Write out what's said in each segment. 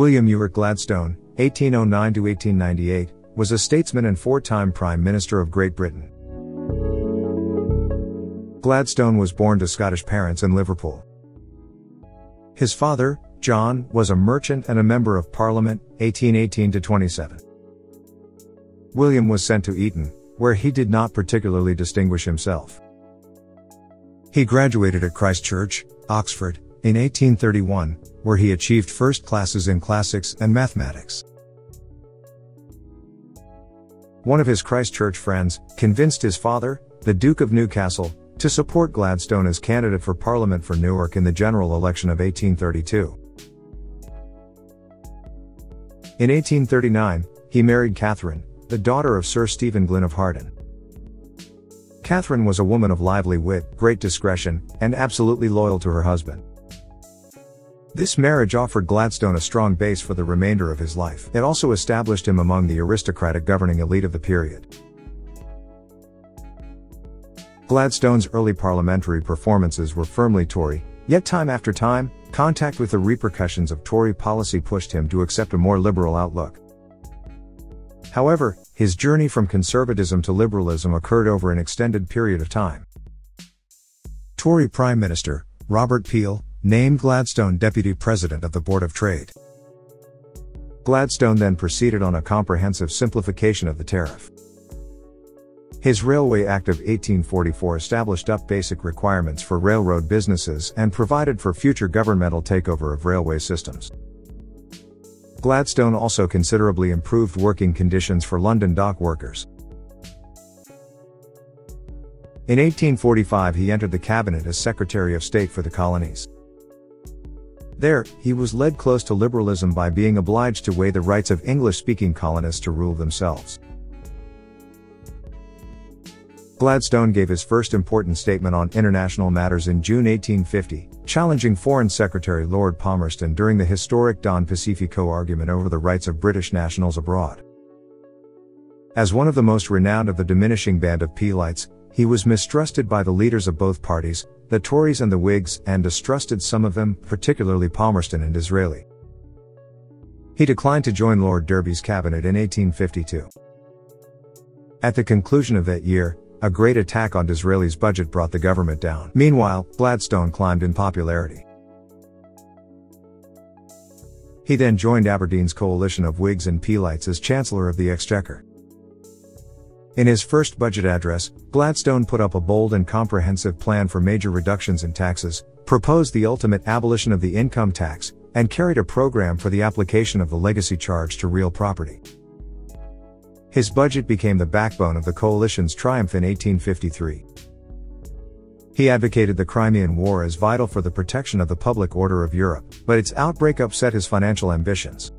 William Ewart Gladstone, 1809–1898, was a statesman and four-time Prime Minister of Great Britain. Gladstone was born to Scottish parents in Liverpool. His father, John, was a merchant and a Member of Parliament, 1818–27. William was sent to Eton, where he did not particularly distinguish himself. He graduated at Christ Church, Oxford, in 1831, where he achieved first classes in classics and mathematics. One of his Christ Church friends convinced his father, the Duke of Newcastle, to support Gladstone as candidate for Parliament for Newark in the general election of 1832. In 1839, he married Catherine, the daughter of Sir Stephen Glyn of Harden. Catherine was a woman of lively wit, great discretion, and absolutely loyal to her husband. This marriage offered Gladstone a strong base for the remainder of his life. It also established him among the aristocratic governing elite of the period. Gladstone's early parliamentary performances were firmly Tory, yet time after time, contact with the repercussions of Tory policy pushed him to accept a more liberal outlook. However, his journey from conservatism to liberalism occurred over an extended period of time. Tory Prime Minister, Robert Peel, named Gladstone Deputy President of the Board of Trade. Gladstone then proceeded on a comprehensive simplification of the tariff. His Railway Act of 1844 established basic requirements for railroad businesses and provided for future governmental takeover of railway systems. Gladstone also considerably improved working conditions for London dock workers. In 1845 he entered the cabinet as Secretary of State for the Colonies. There, he was led close to liberalism by being obliged to weigh the rights of English-speaking colonists to rule themselves. Gladstone gave his first important statement on international matters in June 1850, challenging Foreign Secretary Lord Palmerston during the historic Don Pacifico argument over the rights of British nationals abroad. As one of the most renowned of the diminishing band of Peelites, he was mistrusted by the leaders of both parties, the Tories and the Whigs, and distrusted some of them, particularly Palmerston and Disraeli. He declined to join Lord Derby's cabinet in 1852. At the conclusion of that year, a great attack on Disraeli's budget brought the government down. Meanwhile, Gladstone climbed in popularity. He then joined Aberdeen's coalition of Whigs and Peelites as Chancellor of the Exchequer. In his first budget address, Gladstone put up a bold and comprehensive plan for major reductions in taxes, proposed the ultimate abolition of the income tax, and carried a program for the application of the legacy charge to real property. His budget became the backbone of the coalition's triumph in 1853. He advocated the Crimean War as vital for the protection of the public order of Europe, but its outbreak upset his financial ambitions.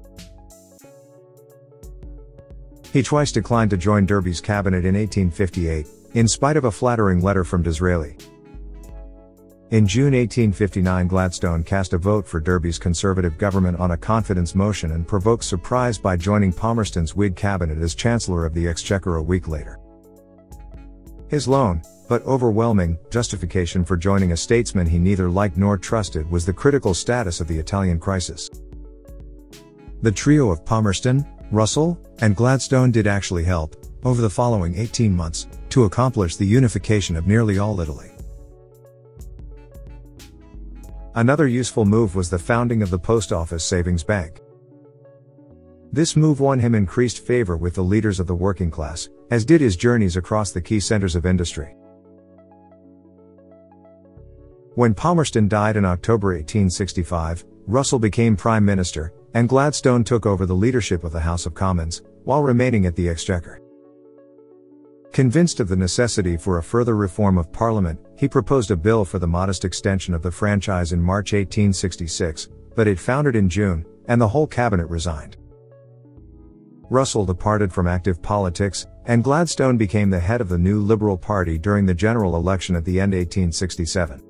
He twice declined to join Derby's cabinet in 1858, in spite of a flattering letter from Disraeli. In June 1859, Gladstone cast a vote for Derby's Conservative government on a confidence motion and provoked surprise by joining Palmerston's Whig cabinet as Chancellor of the Exchequer a week later. His lone, but overwhelming, justification for joining a statesman he neither liked nor trusted was the critical status of the Italian crisis. The trio of Palmerston, Russell, and Gladstone did actually help, over the following 18 months, to accomplish the unification of nearly all Italy. Another useful move was the founding of the Post Office Savings Bank. This move won him increased favor with the leaders of the working class, as did his journeys across the key centers of industry. When Palmerston died in October 1865, Russell became Prime Minister, and Gladstone took over the leadership of the House of Commons, while remaining at the Exchequer. Convinced of the necessity for a further reform of Parliament, he proposed a bill for the modest extension of the franchise in March 1866, but it foundered in June, and the whole cabinet resigned. Russell departed from active politics, and Gladstone became the head of the new Liberal Party during the general election at the end of 1867.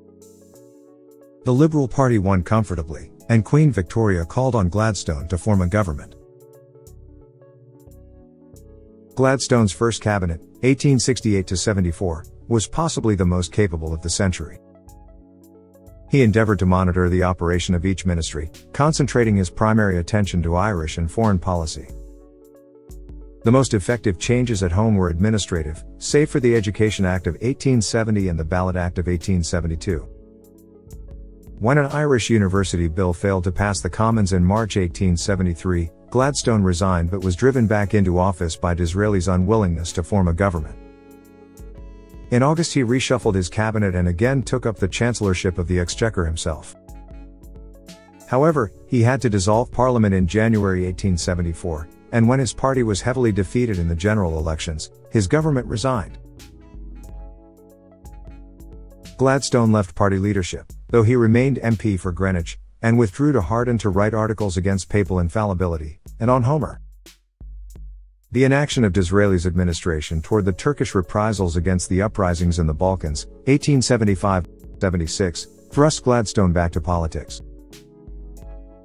The Liberal Party won comfortably, and Queen Victoria called on Gladstone to form a government. Gladstone's first cabinet, 1868–74, was possibly the most capable of the century. He endeavoured to monitor the operation of each ministry, concentrating his primary attention to Irish and foreign policy. The most effective changes at home were administrative, save for the Education Act of 1870 and the Ballot Act of 1872. When an Irish university bill failed to pass the Commons in March 1873, Gladstone resigned but was driven back into office by Disraeli's unwillingness to form a government. In August he reshuffled his cabinet and again took up the chancellorship of the Exchequer himself. However, he had to dissolve Parliament in January 1874, and when his party was heavily defeated in the general elections, his government resigned. Gladstone left party leadership, though he remained MP for Greenwich, and withdrew to Harden to write articles against papal infallibility, and on Homer. The inaction of Disraeli's administration toward the Turkish reprisals against the uprisings in the Balkans, 1875-76, thrust Gladstone back to politics.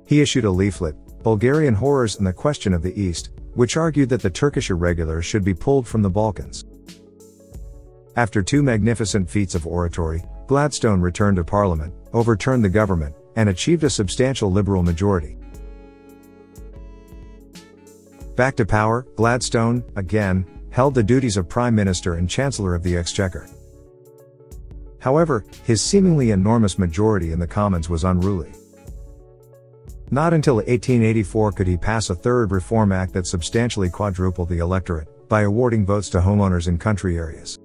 He issued a leaflet, Bulgarian Horrors and the Question of the East, which argued that the Turkish irregulars should be pulled from the Balkans. After two magnificent feats of oratory, Gladstone returned to Parliament, overturned the government, and achieved a substantial Liberal majority. Back to power, Gladstone, again, held the duties of Prime Minister and Chancellor of the Exchequer. However, his seemingly enormous majority in the Commons was unruly. Not until 1884 could he pass a third Reform Act that substantially quadrupled the electorate, by awarding votes to homeowners in country areas.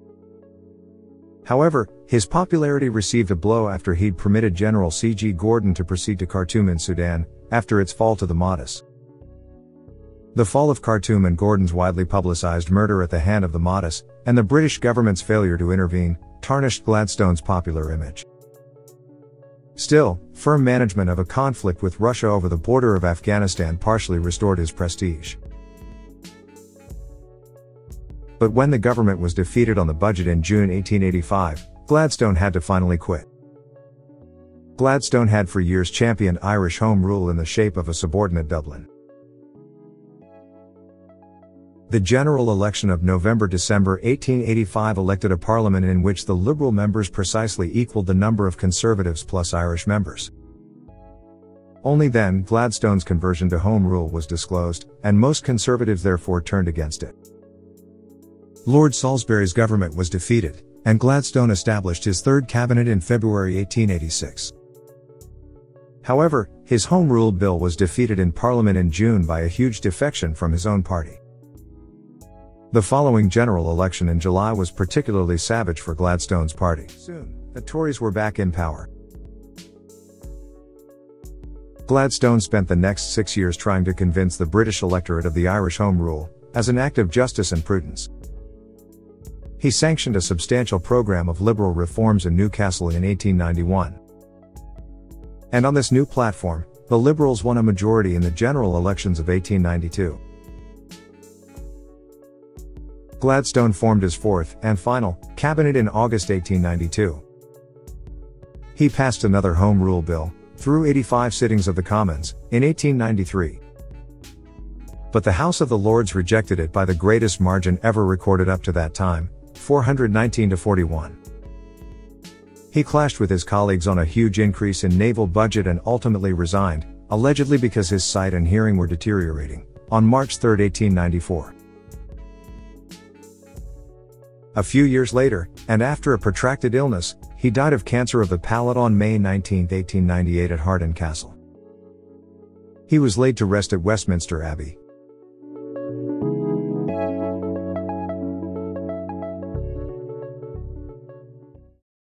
However, his popularity received a blow after he'd permitted General C.G. Gordon to proceed to Khartoum in Sudan, after its fall to the Mahdists. The fall of Khartoum and Gordon's widely publicized murder at the hand of the Mahdists, and the British government's failure to intervene, tarnished Gladstone's popular image. Still, firm management of a conflict with Russia over the border of Afghanistan partially restored his prestige. But when the government was defeated on the budget in June 1885, Gladstone had to finally quit. Gladstone had for years championed Irish Home Rule in the shape of a subordinate Dublin. The general election of November-December 1885 elected a parliament in which the Liberal members precisely equaled the number of Conservatives plus Irish members. Only then Gladstone's conversion to Home Rule was disclosed, and most Conservatives therefore turned against it. Lord Salisbury's government was defeated, and Gladstone established his third cabinet in February 1886. However, his Home Rule bill was defeated in Parliament in June by a huge defection from his own party. The following general election in July was particularly savage for Gladstone's party. Soon, the Tories were back in power. Gladstone spent the next 6 years trying to convince the British electorate of the Irish Home Rule, as an act of justice and prudence. He sanctioned a substantial program of liberal reforms in Newcastle in 1891. And on this new platform, the Liberals won a majority in the general elections of 1892. Gladstone formed his fourth, and final, cabinet in August 1892. He passed another Home Rule bill, through 85 sittings of the Commons, in 1893. But the House of the Lords rejected it by the greatest margin ever recorded up to that time, 419-41. He clashed with his colleagues on a huge increase in naval budget and ultimately resigned, allegedly because his sight and hearing were deteriorating, on March 3, 1894. A few years later, and after a protracted illness, he died of cancer of the palate on May 19, 1898 at Harden Castle. He was laid to rest at Westminster Abbey,